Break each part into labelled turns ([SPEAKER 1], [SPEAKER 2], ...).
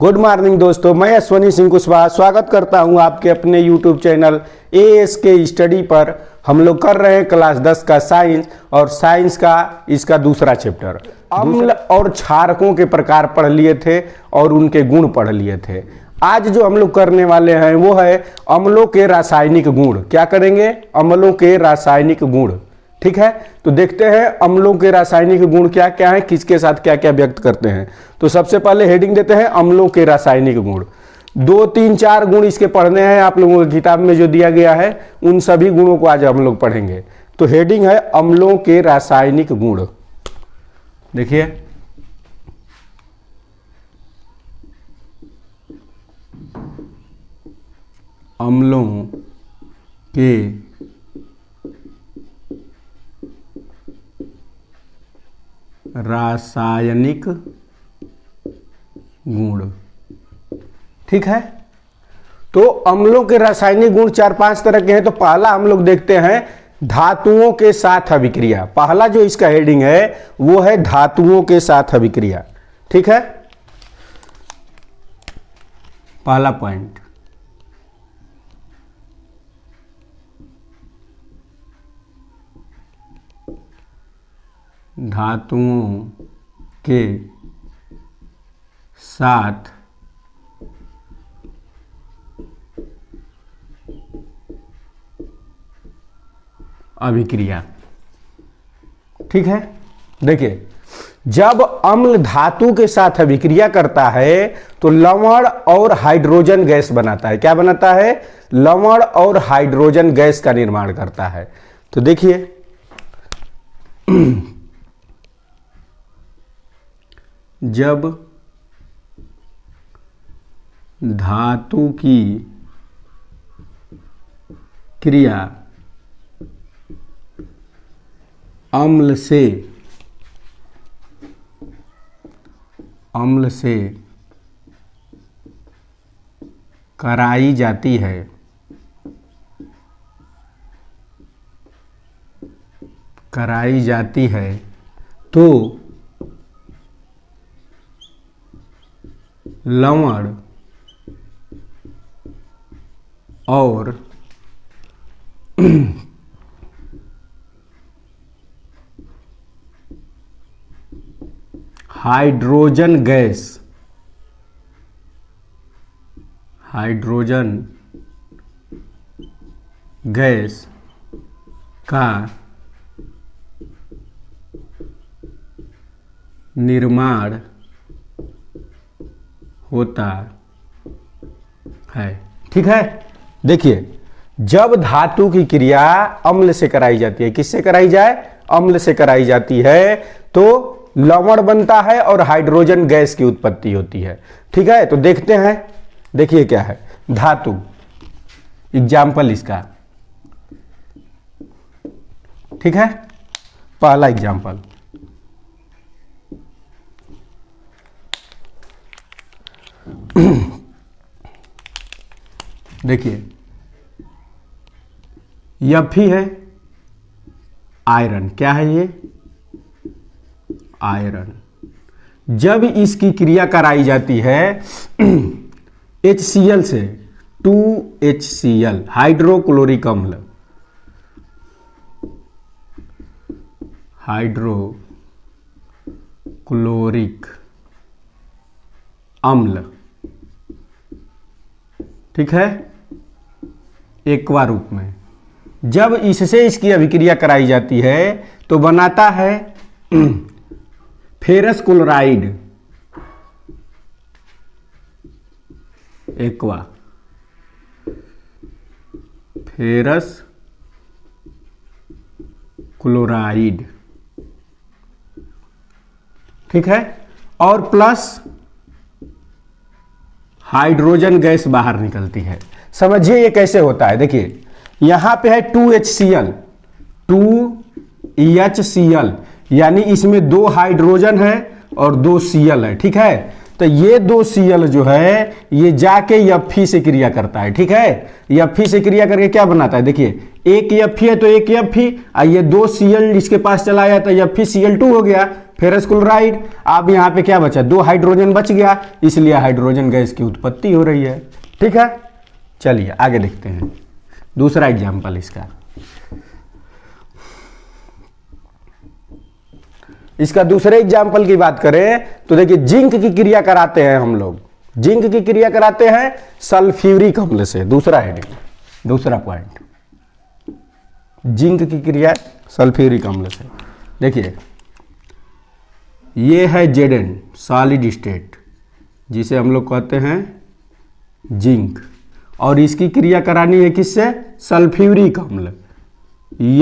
[SPEAKER 1] Good morning दोस्तों, मैं अश्वनी सिंह कुशवाहा स्वागत करता हूं आपके अपने यूट्यूब चैनल ASK स्टडी पर। हम लोग कर रहे हैं क्लास 10 का साइंस और साइंस का इसका दूसरा चैप्टर। अम्ल और क्षारकों के प्रकार पढ़ लिए थे और उनके गुण पढ़ लिए थे। आज जो हम लोग करने वाले हैं वो है अम्लों के रासायनिक गुण। क्या करेंगे? अम्लों के रासायनिक गुण। ठीक है, तो देखते हैं अम्लों के रासायनिक गुण क्या क्या है, किसके साथ क्या क्या व्यक्त करते हैं। तो सबसे पहले हेडिंग देते हैं अम्लों के रासायनिक गुण। 2, 3, 4 गुण इसके पढ़ने हैं। आप लोगों की किताब में जो दिया गया है उन सभी गुणों को आज हम लोग पढ़ेंगे। तो हेडिंग है अम्लों के रासायनिक गुण। देखिए, अम्लों के रासायनिक गुण। ठीक है, तो अम्लों के रासायनिक गुण 4-5 तरह के हैं। तो पहला हम लोग देखते हैं धातुओं के साथ अभिक्रिया। पहला जो इसका हेडिंग है वो है धातुओं के साथ अभिक्रिया। ठीक है, पहला पॉइंट। धातुओं के साथ अभिक्रिया। ठीक है, देखिए, जब अम्ल धातु के साथ अभिक्रिया करता है तो लवण और हाइड्रोजन गैस बनाता है। क्या बनाता है? लवण और हाइड्रोजन गैस का निर्माण करता है। तो देखिए, जब धातु की क्रिया अम्ल से कराई जाती है तो लवण और हाइड्रोजन गैस का निर्माण होता है। ठीक है, देखिए, जब धातु की क्रिया अम्ल से कराई जाती है, किससे कराई जाए? अम्ल से कराई जाती है, तो लवण बनता है और हाइड्रोजन गैस की उत्पत्ति होती है। ठीक है, तो देखते हैं। देखिए क्या है धातु, एग्जाम्पल इसका। ठीक है, पहला एग्जाम्पल, देखिए, Fe है आयरन। क्या है ये? आयरन। जब इसकी क्रिया कराई जाती है HCl से, 2HCl हाइड्रोक्लोरिक अम्ल, ठीक है, एक्वा रूप में। जब इससे इसकी अभिक्रिया कराई जाती है तो बनाता है ferrous chloride, aqua, ferrous chloride. ठीक है, और प्लस हाइड्रोजन गैस बाहर निकलती है। समझिए ये कैसे होता है। देखिए, यहां पे है 2HCl, यानी इसमें 2 हाइड्रोजन है और 2 Cl है। ठीक है, तो ये 2 Cl जो है ये जाके Fe से क्रिया करता है। ठीक है, Fe से क्रिया करके क्या बनाता है? देखिए, एक Fe है तो एक Fe, ये 2 Cl इसके पास चला आया तो Fe Cl2 हो गया। Ferrous chloride. अब यहाँ पे क्या बचा, 2 हाइड्रोजन बच गया, इसलिए हाइड्रोजन गैस की उत्पत्ति हो रही है। ठीक है, चलिए आगे देखते हैं दूसरा एग्जाम्पल इसका। इसका दूसरे एग्जाम्पल की बात करें तो देखिए, जिंक की क्रिया कराते हैं हम लोग, जिंक की क्रिया कराते हैं सल्फ्यूरिक अम्ल से। दूसरा हेडिंग, दूसरा पॉइंट, जिंक की क्रिया सल्फ्यूरिक अम्ल से। देखिए ये है Zn सॉलिड स्टेट, जिसे हम लोग कहते हैं जिंक, और इसकी क्रिया करानी है किससे, सल्फ्यूरिक अम्ल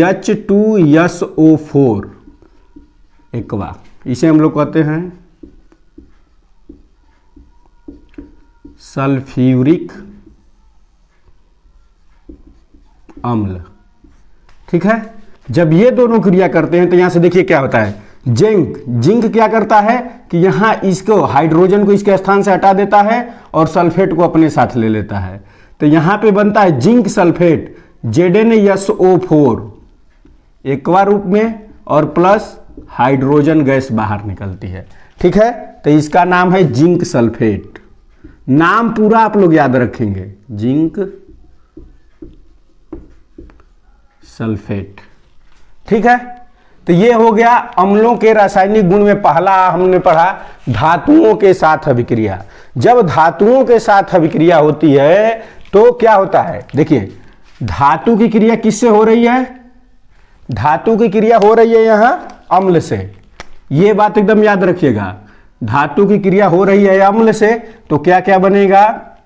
[SPEAKER 1] H2SO4 एक्वा, इसे हम लोग कहते हैं सल्फ्यूरिक अम्ल। ठीक है, जब ये दोनों क्रिया करते हैं तो यहां से देखिए क्या होता है, जिंक क्या करता है कि यहां इसको हाइड्रोजन को इसके स्थान से हटा देता है और सल्फेट को अपने साथ ले लेता है, तो यहां पे बनता है जिंक सल्फेट ZnSO4 एक्वा रूप में, और प्लस हाइड्रोजन गैस बाहर निकलती है। ठीक है, तो इसका नाम है जिंक सल्फेट। नाम पूरा आप लोग याद रखेंगे, जिंक सल्फेट। ठीक है, तो ये हो गया अम्लों के रासायनिक गुण में पहला हमने पढ़ा, धातुओं के साथ अभिक्रिया। जब धातुओं के साथ अभिक्रिया होती है तो क्या होता है, देखिए धातु की क्रिया किससे हो रही है, धातु की क्रिया हो रही है यहां अम्ल से, ये बात एकदम याद रखिएगा। धातु की क्रिया हो रही है अम्ल से, तो क्या क्या बनेगा,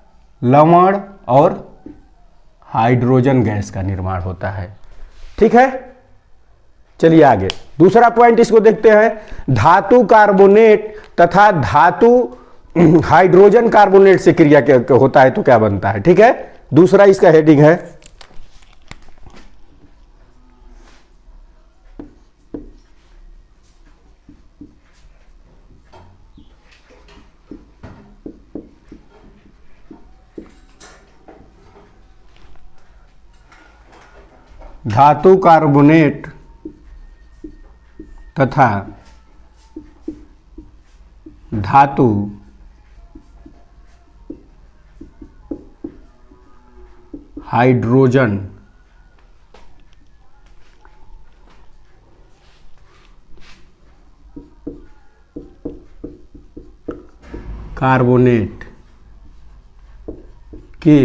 [SPEAKER 1] लवण और हाइड्रोजन गैस का निर्माण होता है। ठीक है, चलिए आगे दूसरा पॉइंट इसको देखते हैं। धातु कार्बोनेट तथा धातु हाइड्रोजन कार्बोनेट से क्रिया होता है तो क्या बनता है। ठीक है, दूसरा इसका हेडिंग है धातु कार्बोनेट तथा धातु हाइड्रोजन कार्बोनेट के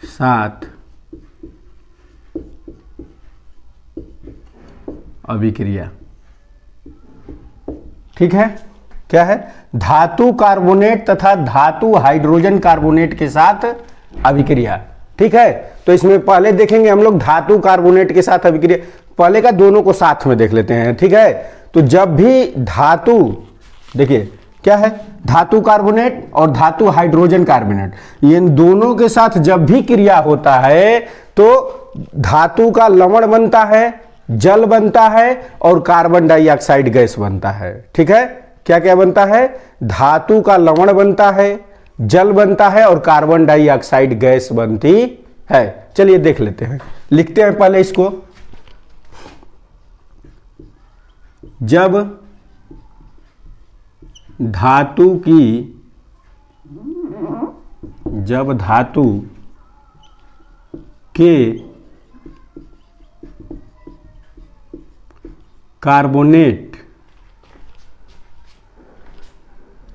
[SPEAKER 1] साथ अभिक्रिया। ठीक है, क्या है, धातु कार्बोनेट तथा धातु हाइड्रोजन कार्बोनेट के साथ अभिक्रिया। ठीक है, तो इसमें पहले देखेंगे हम लोग धातु कार्बोनेट के साथ अभिक्रिया, पहले का दोनों को साथ में देख लेते हैं। ठीक है, तो जब भी धातु, देखिए क्या है, धातु कार्बोनेट और धातु हाइड्रोजन कार्बोनेट, इन दोनों के साथ जब भी क्रिया होता है तो धातु का लवण बनता है, जल बनता है और कार्बन डाइऑक्साइड गैस बनता है। ठीक है, क्या क्या बनता है, धातु का लवण बनता है, जल बनता है और कार्बन डाइऑक्साइड गैस बनती है। चलिए देख लेते हैं, लिखते हैं पहले इसको। जब धातु के कार्बोनेट,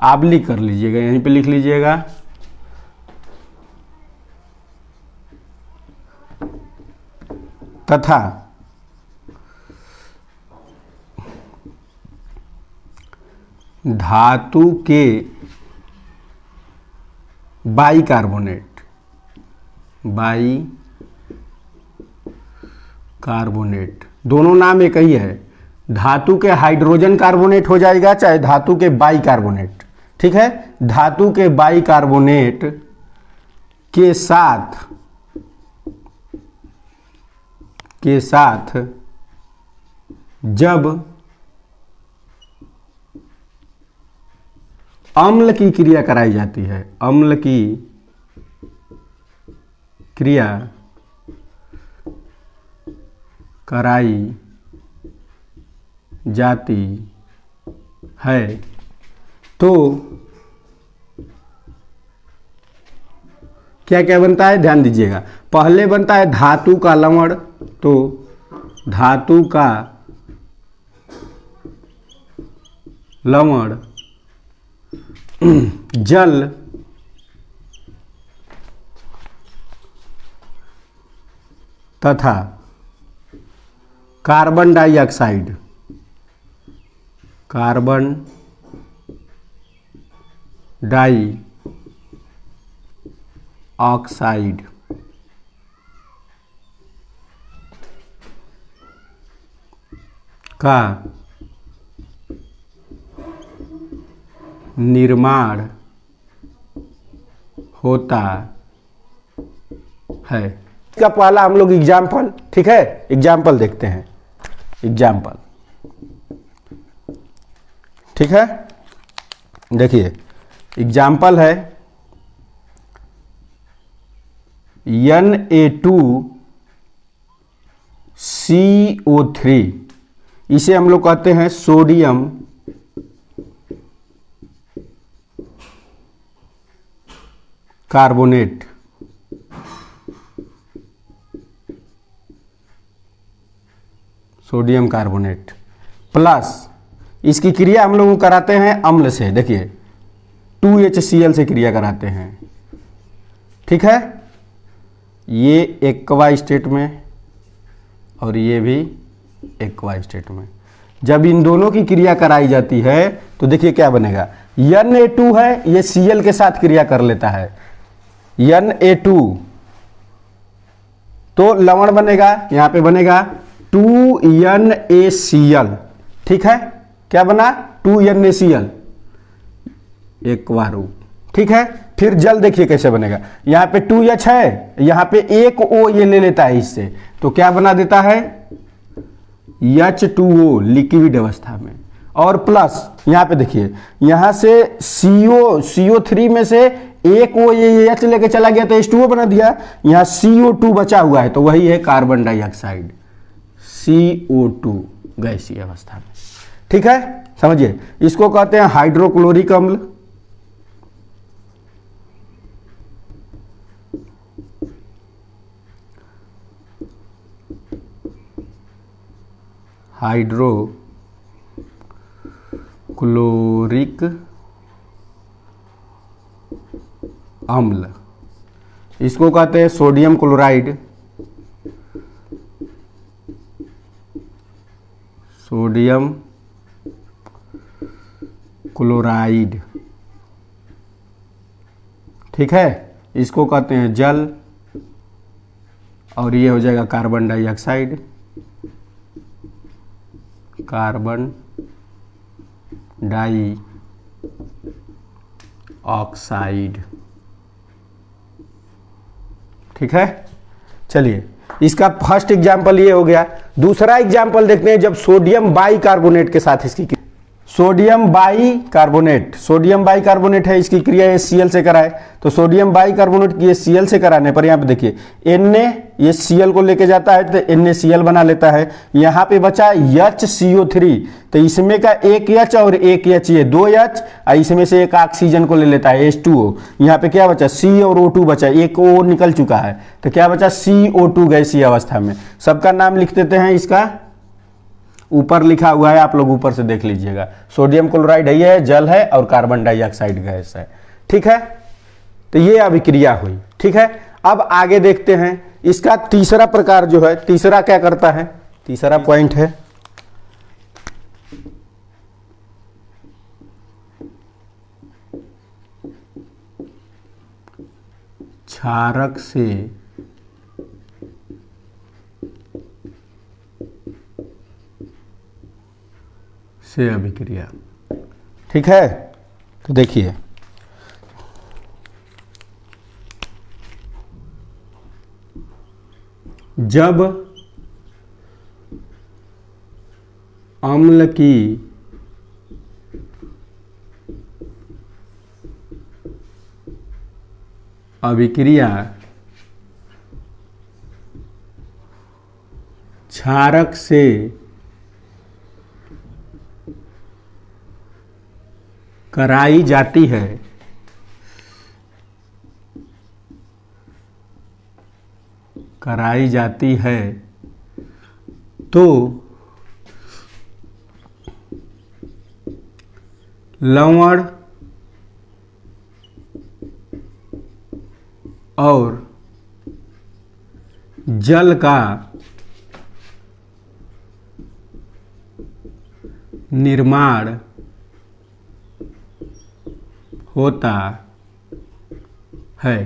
[SPEAKER 1] आबली कर लीजिएगा, यहीं पे लिख लीजिएगा, तथा धातु के बाइकार्बोनेट, दोनों नाम एक ही है। धातु के हाइड्रोजन कार्बोनेट हो जाएगा चाहे धातु के बाइकार्बोनेट। ठीक है, धातु के बाइकार्बोनेट के साथ जब अम्ल की क्रिया कराई जाती है, अम्ल की क्रिया कराई जाती है तो क्या क्या बनता है, ध्यान दीजिएगा। पहले बनता है धातु का लवण, तो धातु का लवण जल तथा carbon dioxide, carbon dioxide का निर्माण होता है। इसका पहला हम लोग एग्जाम्पल, ठीक है, एग्जाम्पल देखते हैं। एग्जाम्पल, ठीक है, देखिए एग्जाम्पल है Na2CO3, इसे हम लोग कहते हैं sodium carbonate. Sodium carbonate plus इसकी क्रिया हम लोग कराते हैं अम्ल से, देखिए 2HCl से क्रिया कराते हैं, ठीक है। ये एक्वा स्टेट में और ये भी एक्वा स्टेट में। जब इन दोनों की क्रिया कराई जाती है तो देखिए क्या बनेगा, Na2 है, ये Cl के साथ क्रिया कर लेता है, Na2, तो लवण बनेगा, यहां पे बनेगा 2NaCl, ठीक है। क्या बना, 2NaCl, एक्वा रूप, ठीक है। फिर जल देखिए कैसे बनेगा, यहां पे 2H है, यहां पे एक O ये ले लेता है इससे, तो क्या बना देता है H2O लिक्विड अवस्था में, और प्लस यहां पे देखिए यहां से CO3 में से एक O ये H लेके चला गया तो H2O बना दिया, यहां CO2 बचा हुआ है तो वही है कार्बन डाइऑक्साइड, CO2 गैसीय अवस्था में, ठीक है। समझिए, इसको कहते हैं हाइड्रोक्लोरिक अम्ल, हाइड्रोक्लोरिक अम्ल, इसको कहते हैं सोडियम क्लोराइड, सोडियम क्लोराइड, ठीक है। इसको कहते हैं जल, और ये हो जाएगा carbon dioxide, carbon dioxide, ठीक है। चलिए, इसका फर्स्ट एग्जाम्पल ये हो गया। दूसरा एग्जाम्पल देखते हैं, जब सोडियम बाई कार्बोनेट के साथ इसकी सोडियम बाई कार्बोनेट है, इसकी क्रिया HCl से कराए, तो सोडियम बाई कार्बोनेट की HCl से कराने पर यहाँ पे देखिए Na ये Cl को लेके जाता है तो NaCl बना लेता है, यहाँ पे बचा HCO3, तो इसमें का एक H और एक H, ये 2H, और इसमें से एक ऑक्सीजन को ले लेता है H2O, यहाँ पे क्या बचा C और O2 बचा, एक O निकल चुका है तो क्या बचा CO2 गैसीय अवस्था में। सबका नाम लिख देते हैं, इसका ऊपर लिखा हुआ है, आप लोग ऊपर से देख लीजिएगा, सोडियम क्लोराइड है, ये जल है और कार्बन डाइऑक्साइड गैस है, ठीक है। तो ये अभिक्रिया हुई, ठीक है। अब आगे देखते हैं, इसका तीसरा प्रकार जो है, तीसरा क्या करता है, तीसरा पॉइंट है क्षारक से अभिक्रिया, ठीक है। तो देखिए जब अम्ल की अभिक्रिया क्षारक से कराई जाती है तो लवण और जल का निर्माण होता है।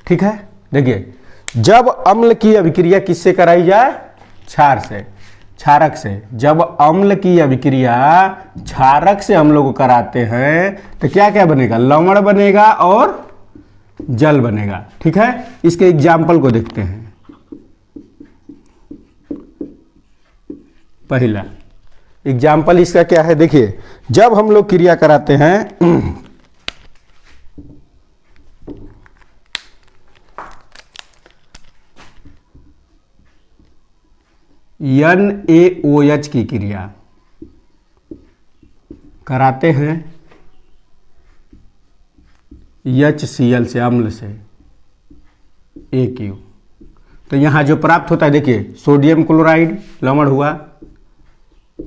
[SPEAKER 1] ठीक है, देखिए जब अम्ल की अभिक्रिया किससे कराई जाए? क्षार से, क्षारक से। जब अम्ल की अभिक्रिया क्षारक से हम लोग कराते हैं तो क्या क्या बनेगा? लवण बनेगा और जल बनेगा। ठीक है, इसके एग्जाम्पल को देखते हैं। पहला एग्जाम्पल इसका क्या है? देखिए जब हम लोग क्रिया कराते हैं NaOH की क्रिया कराते हैं HCl से, अम्ल से, AQ। तो यहां जो प्राप्त होता है देखिए सोडियम क्लोराइड लवण हुआ,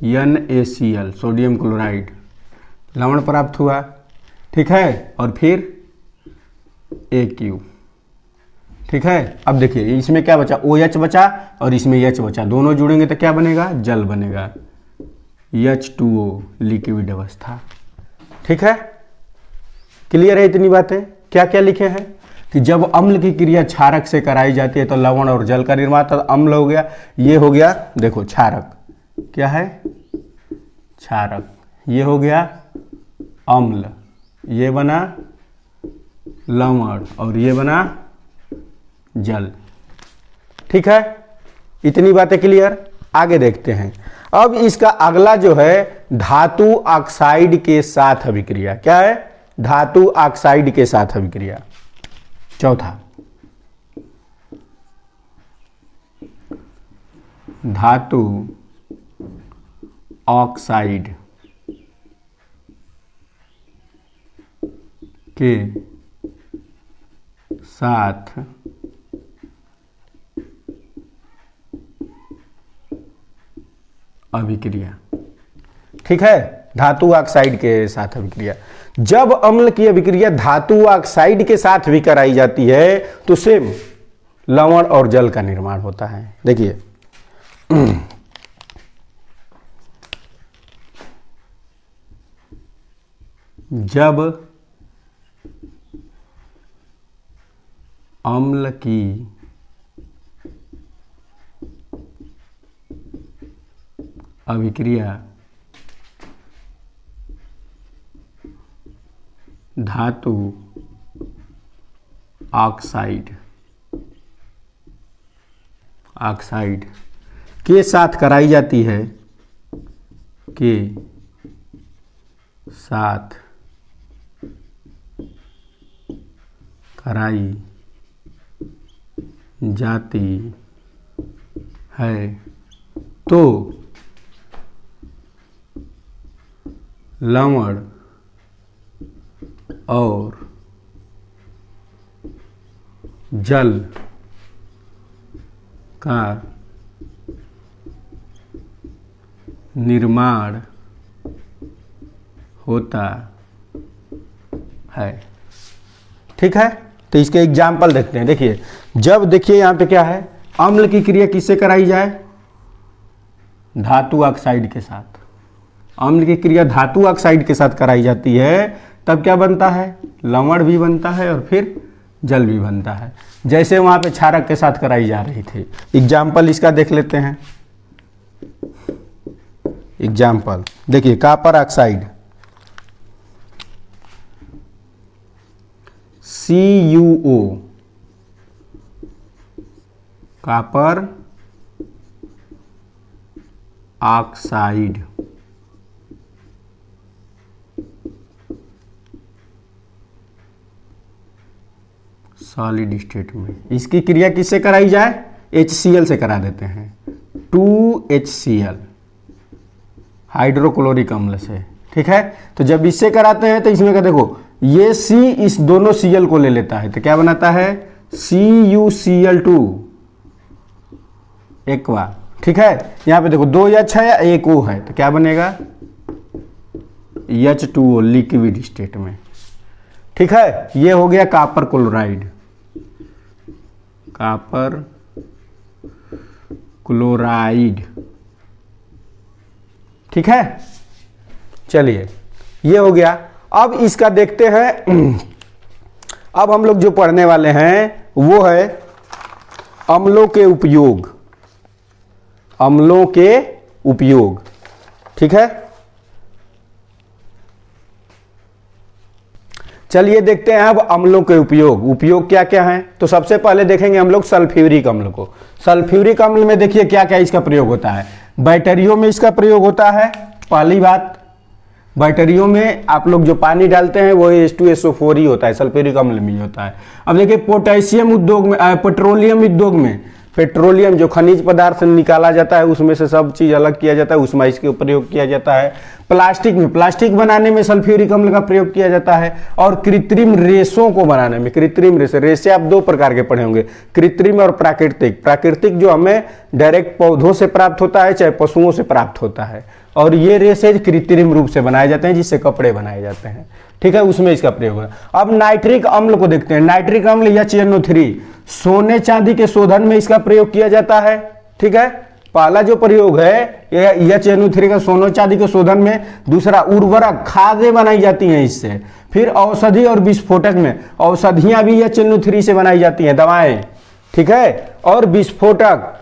[SPEAKER 1] NaCl सोडियम क्लोराइड लवण प्राप्त हुआ। ठीक है, और फिर AQ। ठीक है, अब देखिए इसमें क्या बचा? OH बचा और इसमें H बचा, दोनों जुड़ेंगे तो क्या बनेगा? जल बनेगा, H2O लिक्विड अवस्था। ठीक है, क्लियर है इतनी बातें? क्या क्या लिखे हैं कि जब अम्ल की क्रिया क्षारक से कराई जाती है तो लवण और जल का निर्माण, तो अम्ल हो गया, ये हो गया देखो क्षारक, क्या है? क्षारक। ये हो गया अम्ल, ये बना लवण और ये बना जल। ठीक है, इतनी बातें क्लियर? आगे देखते हैं। अब इसका अगला जो है धातु ऑक्साइड के साथ अभिक्रिया। क्या है? धातु ऑक्साइड के साथ अभिक्रिया। चौथा धातु ऑक्साइड के साथ अभिक्रिया। ठीक है, धातु ऑक्साइड के साथ अभिक्रिया। जब अम्ल की अभिक्रिया धातु ऑक्साइड के साथ भी कराई जाती है तो सेम लवण और जल का निर्माण होता है। देखिए जब अम्ल की अभिक्रिया धातु ऑक्साइड के साथ कराई जाती है, के साथ कराई जाती है तो लवण और जल का निर्माण होता है। ठीक है, तो इसके एग्जाम्पल देखते हैं। देखिए जब देखिए यहां पे क्या है, अम्ल की क्रिया किससे कराई जाए? धातु ऑक्साइड के साथ। अम्ल की क्रिया धातु ऑक्साइड के साथ कराई जाती है तब क्या बनता है? लवण भी बनता है और फिर जल भी बनता है, जैसे वहां पे क्षारक के साथ कराई जा रही थी। एग्जाम्पल इसका देख लेते हैं। एग्जाम्पल देखिए, copper oxide CuO, copper oxide solid state में, इसकी क्रिया किससे कराई जाए? HCl से करा देते हैं, 2HCl हाइड्रोक्लोरिक अम्ल से। ठीक है। तो जब इससे कराते हैं तो इसमें का देखो ये C इस दोनों Cl को ले लेता है तो क्या बनाता है CuCl2 एक्वा, ठीक है। यहाँ पे देखो 2 H है या 1 O है तो क्या बनेगा H2O लिक्विड स्टेट में, ठीक है। ये हो गया कॉपर क्लोराइड, कॉपर क्लोराइड, ठीक है। चलिए ये हो गया। अब इसका देखते हैं अब हम लोग जो पढ़ने वाले हैं वो है अम्लों के उपयोग, अम्लों के उपयोग, ठीक है। चलिए देखते हैं अब अम्लों के उपयोग क्या क्या हैं। तो सबसे पहले देखेंगे हम लोग सल्फ्यूरिक अम्ल को। सल्फ्यूरिक अम्ल में देखिए क्या क्या इसका प्रयोग होता है। बैटरियों में इसका प्रयोग होता है। पहली बात, बैटरियों में आप लोग जो पानी डालते हैं वो H2SO4 ही होता है, सल्फ्यूरिक अम्ल में ही होता है। अब देखिए पोटेशियम उद्योग में, पेट्रोलियम उद्योग में, पेट्रोलियम जो खनिज पदार्थ निकाला जाता है उसमें से सब चीज अलग किया जाता है, उसमें इसके प्रयोग किया जाता है। प्लास्टिक में, प्लास्टिक बनाने में सल्फ्यूरिक अम्ल का प्रयोग किया जाता है। और कृत्रिम रेशों को बनाने में, कृत्रिम रेशे आप 2 प्रकार के पढ़े होंगे, कृत्रिम और प्राकृतिक। प्राकृतिक जो हमें डायरेक्ट पौधों से प्राप्त होता है चाहे पशुओं से प्राप्त होता है, और ये रेशे कृत्रिम रूप से बनाए जाते हैं जिससे कपड़े बनाए जाते हैं, ठीक है, उसमें इसका प्रयोग है। अब नाइट्रिक अम्ल को देखते हैं। नाइट्रिक अम्ल HNO3 सोने चांदी के शोधन में इसका प्रयोग किया जाता है, ठीक है। पहला जो प्रयोग है HNO3 का सोने चांदी के शोधन में। दूसरा उर्वरक खादें बनाई जाती हैं इससे। फिर औषधि और विस्फोटक में, औषधियां भी HNO3 से बनाई जाती हैं, दवाएं, ठीक है। और विस्फोटक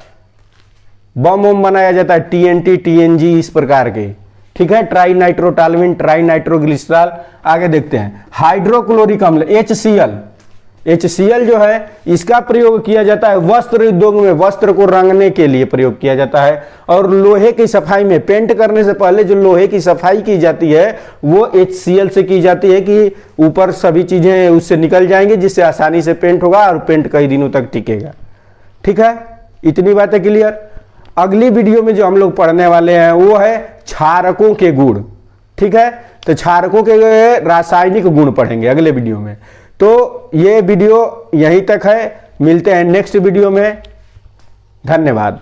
[SPEAKER 1] बम वम बनाया जाता है, TNT TNG इस प्रकार के, ठीक है। Tri nitrotoluene, tri nitroglycerol. आगे देखते हैं हाइड्रोक्लोरिक अम्ल HCl जो है इसका प्रयोग किया जाता है वस्त्र उद्योग में, वस्त्र को रंगने के लिए प्रयोग किया जाता है। और लोहे की सफाई में, पेंट करने से पहले जो लोहे की सफाई की जाती है वो HCl से की जाती है कि ऊपर सभी चीजें उससे निकल जाएंगी जिससे आसानी से पेंट होगा और पेंट कई दिनों तक टिकेगा, ठीक है। इतनी बातें क्लियर। अगली वीडियो में जो हम लोग पढ़ने वाले हैं वो है क्षारकों के गुण, ठीक है। तो क्षारकों के रासायनिक गुण पढ़ेंगे अगले वीडियो में। तो ये वीडियो यहीं तक है, मिलते हैं नेक्स्ट वीडियो में। धन्यवाद।